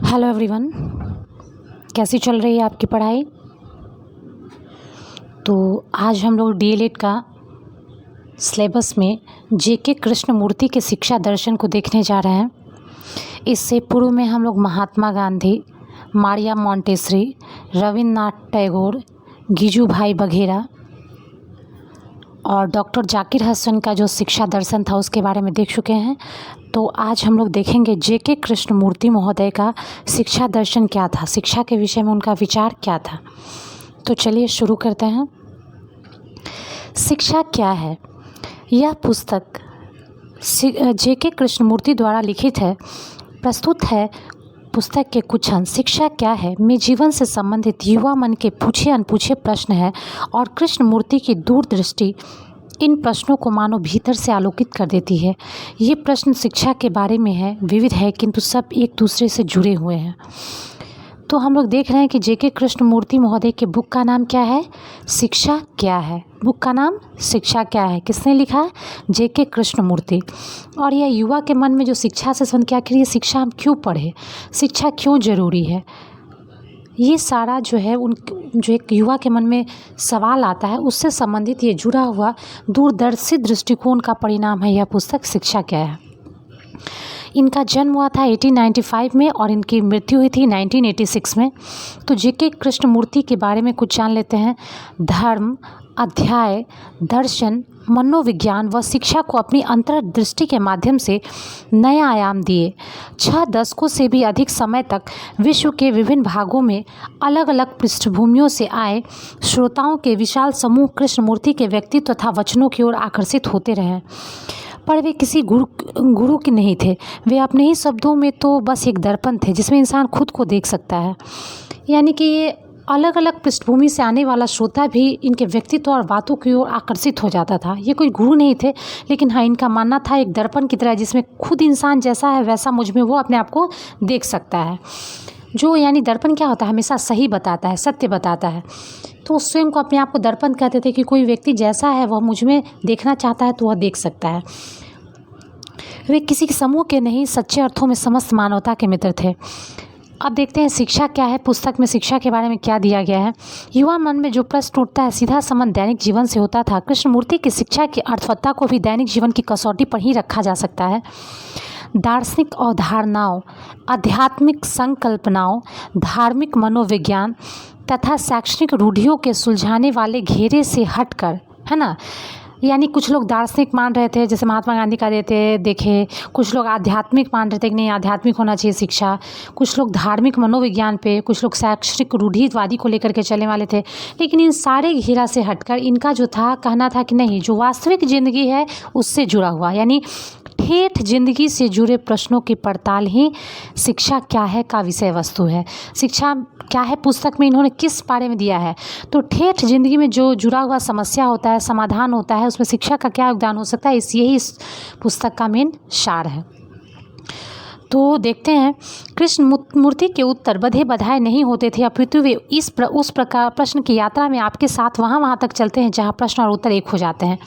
Hello everyone, कैसी चल रही है आपकी पढ़ाई। तो आज हम लोग डीएलएड का सिलेबस में जेके कृष्णमूर्ति के शिक्षा दर्शन को देखने जा रहे हैं। इससे पूर्व में हम लोग महात्मा गांधी, मारिया मोंटेसरी, रविन्द्रनाथ टैगोर, गिजुभाई बघेला और डॉक्टर जाकिर हुसैन का जो शिक्षा दर्शन था उसके बारे में देख चुके हैं। तो आज हम लोग देखेंगे जेके कृष्णमूर्ति महोदय का शिक्षा दर्शन क्या था, शिक्षा के विषय में उनका विचार क्या था। तो चलिए शुरू करते हैं। शिक्षा क्या है? यह पुस्तक जेके कृष्णमूर्ति द्वारा लिखित है। प्रस्तुत है पुस्तक के कुछ अंश। शिक्षा क्या है में जीवन से संबंधित युवा मन के पूछे अनपूछे प्रश्न है और कृष्णमूर्ति की दूरदृष्टि इन प्रश्नों को मानो भीतर से आलोकित कर देती है। ये प्रश्न शिक्षा के बारे में है, विविध है, किंतु सब एक दूसरे से जुड़े हुए हैं। तो हम लोग देख रहे हैं कि जेके कृष्णमूर्ति महोदय के बुक का नाम क्या है? शिक्षा क्या है। बुक का नाम शिक्षा क्या है। किसने लिखा है? जेके कृष्णमूर्ति। और यह युवा के मन में जो शिक्षा से संबंध क्या करिए, शिक्षा हम क्यों पढ़े, शिक्षा क्यों ज़रूरी है, ये सारा जो है जो एक युवा के मन में सवाल आता है उससे संबंधित ये जुड़ा हुआ दूरदर्शी दृष्टिकोण का परिणाम है यह पुस्तक शिक्षा क्या है। इनका जन्म हुआ था 1895 में और इनकी मृत्यु हुई थी 1986 में। तो जेके कृष्णमूर्ति के बारे में कुछ जान लेते हैं। धर्म, अध्याय, दर्शन, मनोविज्ञान व शिक्षा को अपनी अंतर्दृष्टि के माध्यम से नया आयाम दिए। 6 दशकों से भी अधिक समय तक विश्व के विभिन्न भागों में अलग अलग पृष्ठभूमियों से आए श्रोताओं के विशाल समूह कृष्णमूर्ति के व्यक्तित्व तथा वचनों की ओर आकर्षित होते रहे। पर वे किसी गुरु के नहीं थे। वे अपने ही शब्दों में तो बस एक दर्पण थे जिसमें इंसान खुद को देख सकता है। यानी कि ये अलग अलग पृष्ठभूमि से आने वाला श्रोता भी इनके व्यक्तित्व और बातों की ओर आकर्षित हो जाता था। ये कोई गुरु नहीं थे, लेकिन हाँ, इनका मानना था एक दर्पण की तरह जिसमें खुद इंसान जैसा है वैसा मुझ में वो अपने आप को देख सकता है। जो यानी दर्पण क्या होता है? हमेशा सही बताता है, सत्य बताता है। तो स्वयं को अपने आप को दर्पण कहते थे कि कोई व्यक्ति जैसा है वह मुझ में देखना चाहता है तो वह देख सकता है। वे किसी समूह के नहीं, सच्चे अर्थों में समस्त मानवता के मित्र थे। अब देखते हैं शिक्षा क्या है। पुस्तक में शिक्षा के बारे में क्या दिया गया है। युवा मन में जो प्रश्न उठता है सीधा संबंध दैनिक जीवन से होता था। कृष्णमूर्ति की शिक्षा की अर्थवत्ता को भी दैनिक जीवन की कसौटी पर ही रखा जा सकता है। दार्शनिक अवधारणाओं, आध्यात्मिक संकल्पनाओं, धार्मिक मनोविज्ञान तथा शैक्षणिक रूढ़ियों के सुलझाने वाले घेरे से हटकर, है ना, यानी कुछ लोग दार्शनिक मान रहे थे, जैसे महात्मा गांधी का देखे, कुछ लोग आध्यात्मिक मान रहे थे कि नहीं आध्यात्मिक होना चाहिए शिक्षा, कुछ लोग धार्मिक मनोविज्ञान पे, कुछ लोग शैक्षणिक रूढ़िवादी को लेकर के चलने वाले थे। लेकिन इन सारे घेरा से हटकर इनका जो था कहना था कि नहीं, जो वास्तविक ज़िंदगी है उससे जुड़ा हुआ, यानी ठेठ जिंदगी से जुड़े प्रश्नों की पड़ताल ही शिक्षा क्या है का विषय वस्तु है। शिक्षा क्या है पुस्तक में इन्होंने किस बारे में दिया है? तो ठेठ जिंदगी में जो जुड़ा हुआ समस्या होता है, समाधान होता है, उसमें शिक्षा का क्या योगदान हो सकता है, यही इस पुस्तक का मेन सार है। तो देखते हैं कृष्णमूर्ति के उत्तर बधे बधाए नहीं होते थे, अपितु वे उस प्रकार प्रश्न की यात्रा में आपके साथ वहाँ तक चलते हैं जहाँ प्रश्न और उत्तर एक हो जाते हैं।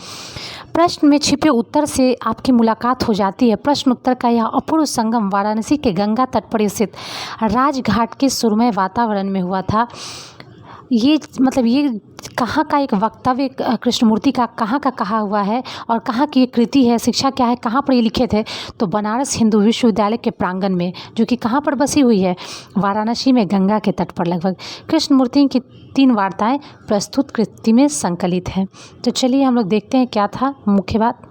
प्रश्न में छिपे उत्तर से आपकी मुलाकात हो जाती है। प्रश्न उत्तर का यह अपूर्व संगम वाराणसी के गंगा तट पर स्थित राजघाट के सुरमय वातावरण में हुआ था। ये कहाँ का एक वक्तव्य कृष्णमूर्ति का कहाँ का कहा हुआ है और कहाँ की ये कृति है, शिक्षा क्या है, कहाँ पर ये लिखे थे? तो बनारस हिंदू विश्वविद्यालय के प्रांगण में, जो कि कहाँ पर बसी हुई है? वाराणसी में, गंगा के तट पर लगभग। कृष्णमूर्ति की 3 वार्ताएं प्रस्तुत कृति में संकलित हैं। तो चलिए हम लोग देखते हैं क्या था मुख्य बात।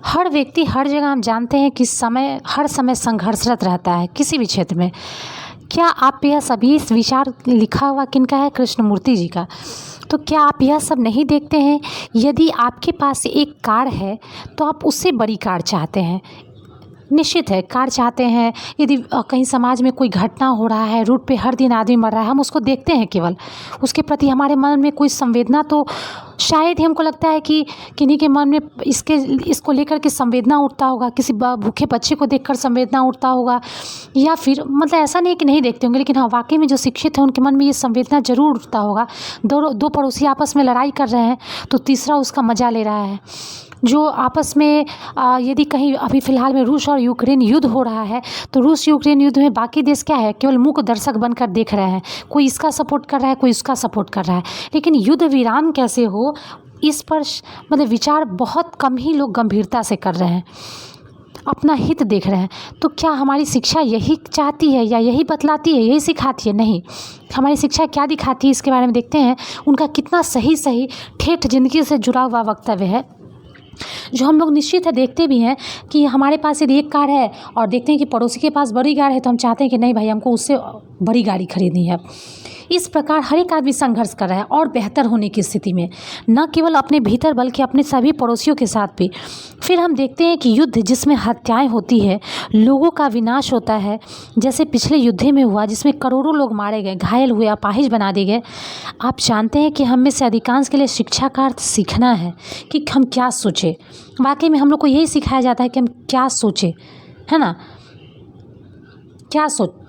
हर व्यक्ति हर जगह, हम जानते हैं कि हर समय संघर्षरत रहता है किसी भी क्षेत्र में। क्या आप यह सभी विचार लिखा हुआ किनका है? कृष्णमूर्ति जी का। तो क्या आप यह सब नहीं देखते हैं? यदि आपके पास एक कार है तो आप उससे बड़ी कार चाहते हैं, निश्चित है कार चाहते हैं। यदि कहीं समाज में कोई घटना हो रहा है, रोड पे हर दिन आदमी मर रहा है, हम उसको देखते हैं, केवल उसके प्रति हमारे मन में कोई संवेदना तो शायद ही हमको लगता है कि किन्हीं के मन में इसको लेकर के संवेदना उठता होगा, किसी भूखे बच्चे को देखकर संवेदना उठता होगा, या फिर ऐसा नहीं कि नहीं देखते होंगे, लेकिन हाँ वाकई में जो शिक्षित है उनके मन में ये संवेदना जरूर उठता होगा। दो पड़ोसी आपस में लड़ाई कर रहे हैं तो तीसरा उसका मजा ले रहा है, जो आपस में यदि कहीं अभी फ़िलहाल में रूस और यूक्रेन युद्ध हो रहा है, तो रूस यूक्रेन युद्ध में बाकी देश क्या है, केवल मूक दर्शक बनकर देख रहे हैं। कोई इसका सपोर्ट कर रहा है, कोई इसका सपोर्ट कर रहा है, लेकिन युद्ध विराम कैसे हो इस पर मतलब विचार बहुत कम ही लोग गंभीरता से कर रहे हैं, अपना हित देख रहे हैं। तो क्या हमारी शिक्षा यही चाहती है या यही बतलाती है, यही सिखाती है? नहीं, हमारी शिक्षा क्या दिखाती है इसके बारे में देखते हैं। उनका कितना सही ठेठ ज़िंदगी से जुड़ा हुआ वक्तव्य है, जो हम लोग निश्चित है देखते भी हैं कि हमारे पास यदि एक कार है और देखते हैं कि पड़ोसी के पास बड़ी कार है, तो हम चाहते हैं कि नहीं भाई, हमको उससे बड़ी गाड़ी खरीदनी है। इस प्रकार हर एक आदमी संघर्ष कर रहा है और बेहतर होने की स्थिति में, न केवल अपने भीतर बल्कि अपने सभी पड़ोसियों के साथ भी। फिर हम देखते हैं कि युद्ध जिसमें हत्याएं होती है, लोगों का विनाश होता है, जैसे पिछले युद्ध में हुआ जिसमें करोड़ों लोग मारे गए, घायल हुए, अपाहिज बना दिए गए। आप जानते हैं कि हम में से अधिकांश के लिए शिक्षा का अर्थ सीखना है कि हम क्या सोचें। वाकई में हम लोग को यही सिखाया जाता है कि हम क्या सोचें, है ना? क्या सोच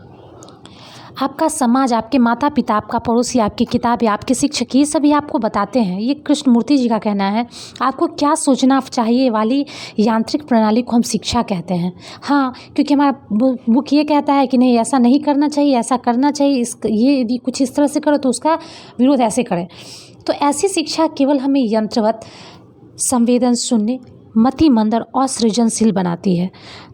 आपका समाज, आपके माता पिता, आपका पड़ोसी, आपकी किताबें, आपके शिक्षक, ये सभी आपको बताते हैं। ये कृष्णमूर्ति जी का कहना है, आपको क्या सोचना चाहिए वाली यांत्रिक प्रणाली को हम शिक्षा कहते हैं। हाँ, क्योंकि हमारा बुक ये कहता है कि नहीं, ऐसा नहीं करना चाहिए, ऐसा करना चाहिए, ये यदि कुछ इस तरह से करो तो उसका विरोध ऐसे करें। तो ऐसी शिक्षा केवल हमें यंत्रवत, संवेदन शून्य, मतिमंद और सृजनशील बनाती है।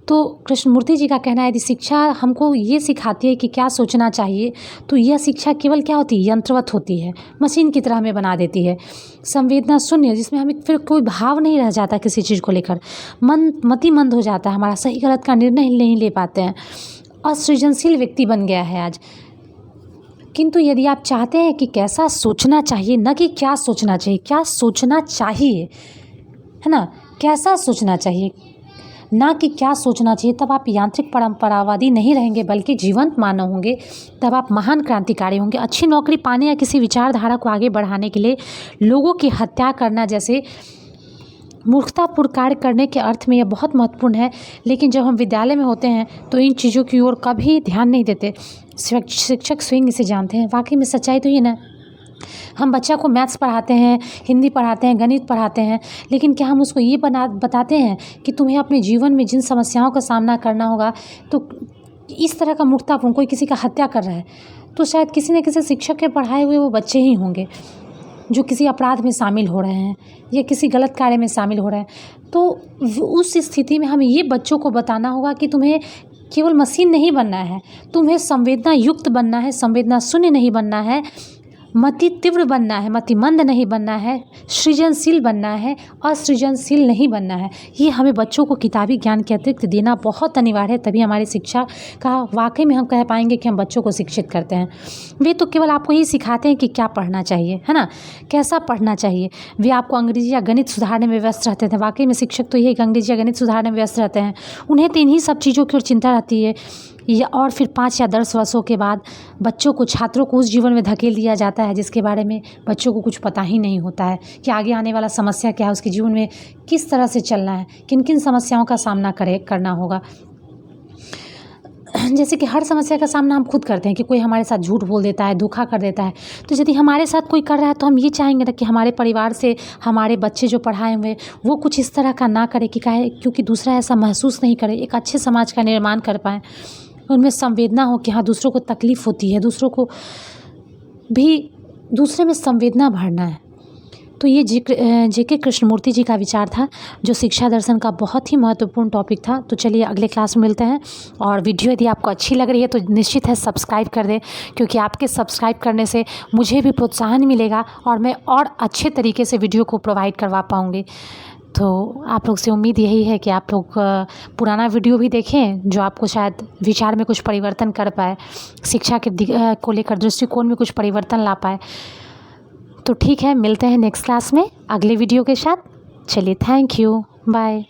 तो कृष्णमूर्ति जी का कहना है, यदि शिक्षा हमको ये सिखाती है कि क्या सोचना चाहिए, तो यह शिक्षा केवल क्या होती है, यंत्रवत होती है, मशीन की तरह हमें बना देती है। संवेदना शून्य, जिसमें हमें फिर कोई भाव नहीं रह जाता किसी चीज़ को लेकर, मन मतिमंद हो जाता है, हमारा सही गलत का निर्णय नहीं ले पाते हैं, और सृजनशील व्यक्ति बन गया है आज। किंतु यदि आप चाहते हैं कि कैसा सोचना चाहिए, न कि क्या सोचना चाहिए, क्या सोचना चाहिए, है ना, कैसा सोचना चाहिए, ना कि क्या सोचना चाहिए, तब आप यांत्रिक परंपरावादी नहीं रहेंगे बल्कि जीवंत मानव होंगे। तब आप महान क्रांतिकारी होंगे। अच्छी नौकरी पाने या किसी विचारधारा को आगे बढ़ाने के लिए लोगों की हत्या करना जैसे मूर्खतापूर्ण कार्य करने के अर्थ में यह बहुत महत्वपूर्ण है। लेकिन जब हम विद्यालय में होते हैं तो इन चीज़ों की ओर कभी ध्यान नहीं देते। शिक्षक स्वयं इसे जानते हैं। वाकई में सच्चाई तो ये ना, हम बच्चा को मैथ्स पढ़ाते हैं, हिंदी पढ़ाते हैं, गणित पढ़ाते हैं, लेकिन क्या हम उसको ये बताते हैं कि तुम्हें अपने जीवन में जिन समस्याओं का सामना करना होगा, तो इस तरह का मूर्खतापूर्ण, कोई किसी का हत्या कर रहा है तो शायद किसी न किसी शिक्षक के पढ़ाए हुए वो बच्चे ही होंगे जो किसी अपराध में शामिल हो रहे हैं या किसी गलत कार्य में शामिल हो रहे हैं। तो उस स्थिति में हमें ये बच्चों को बताना होगा कि तुम्हें केवल मशीन नहीं बनना है, तुम्हें संवेदना युक्त बनना है, संवेदना शून्य नहीं बनना है, मति तीव्र बनना है, मतिमंद नहीं बनना है, सृजनशील बनना है, असृजनशील नहीं बनना है। ये हमें बच्चों को किताबी ज्ञान के अतिरिक्त देना बहुत अनिवार्य है, तभी हमारी शिक्षा का वाकई में हम कह पाएंगे कि हम बच्चों को शिक्षित करते हैं। वे तो केवल आपको यही सिखाते हैं कि क्या पढ़ना चाहिए, है ना, कैसा पढ़ना चाहिए। वे आपको अंग्रेजी या गणित सुधारने में व्यस्त रहते थे। वाकई में शिक्षक तो यही अंग्रेजी या गणित सुधारने में व्यस्त रहते हैं। उन्हें तो इन्हीं सब चीज़ों की ओर चिंता रहती है। या और फिर 5 या 10 वर्षों के बाद बच्चों को, छात्रों को उस जीवन में धकेल दिया जाता है जिसके बारे में बच्चों को कुछ पता ही नहीं होता है कि आगे आने वाला समस्या क्या है, उसके जीवन में किस तरह से चलना है, किन किन समस्याओं का सामना करना होगा। जैसे कि हर समस्या का सामना हम खुद करते हैं कि कोई हमारे साथ झूठ बोल देता है, धोखा कर देता है। तो यदि हमारे साथ कोई कर रहा है तो हम ये चाहेंगे ना कि हमारे परिवार से हमारे बच्चे जो पढ़ाए हुए वो कुछ इस तरह का ना करे कि क्योंकि दूसरा ऐसा महसूस नहीं करे, एक अच्छे समाज का निर्माण कर पाएँ, उनमें संवेदना हो कि हाँ दूसरों को तकलीफ़ होती है, दूसरों को भी दूसरे में संवेदना भरना है। तो ये जेके कृष्णमूर्ति जी का विचार था जो शिक्षा दर्शन का बहुत ही महत्वपूर्ण टॉपिक था। तो चलिए अगले क्लास में मिलते हैं। और वीडियो यदि आपको अच्छी लग रही है तो निश्चित है सब्सक्राइब कर दें, क्योंकि आपके सब्सक्राइब करने से मुझे भी प्रोत्साहन मिलेगा और मैं और अच्छे तरीके से वीडियो को प्रोवाइड करवा पाऊँगी। तो आप लोग से उम्मीद यही है कि आप लोग पुराना वीडियो भी देखें जो आपको शायद विचार में कुछ परिवर्तन कर पाए, शिक्षा के को लेकर दृष्टिकोण में कुछ परिवर्तन ला पाए। तो ठीक है, मिलते हैं नेक्स्ट क्लास में अगले वीडियो के साथ। चलिए, थैंक यू, बाय।